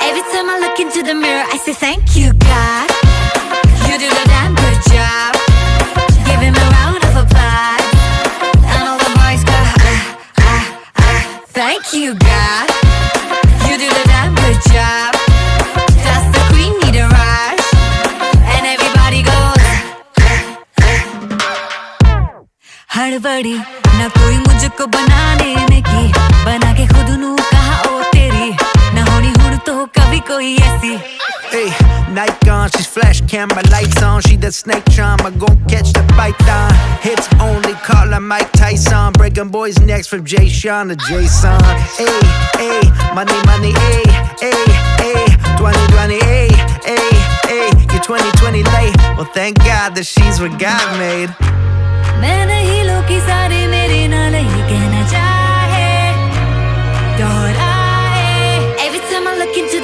Every time I look into the mirror, I say thank you, God. You do the damn good job. Give him a round of applause. And all the boys go, thank you, God. You do the damn good job. Does the queen need a rush? And everybody goes, हड़बड़ी ना कोई मुझको बनाने में की, बना के खुद नू कहा ओ तेरी, ना होनी हुन तो कभी कोई ऐसी. Hey, night gone, she's flash camera lights on. She that snake charm, I gon' catch the python. Hits only, call her Mike Tyson. Breaking boys' necks from Jay Sean to Jason. Hey, hey, money, money, hey, hey, hey. 2020, hey, hey, hey. You're 2020 late. Well, thank God that she's what God made. मैं नहीं लोग की सारे मेरे नाल ही कहना चाहे दोहराए. Every time I look into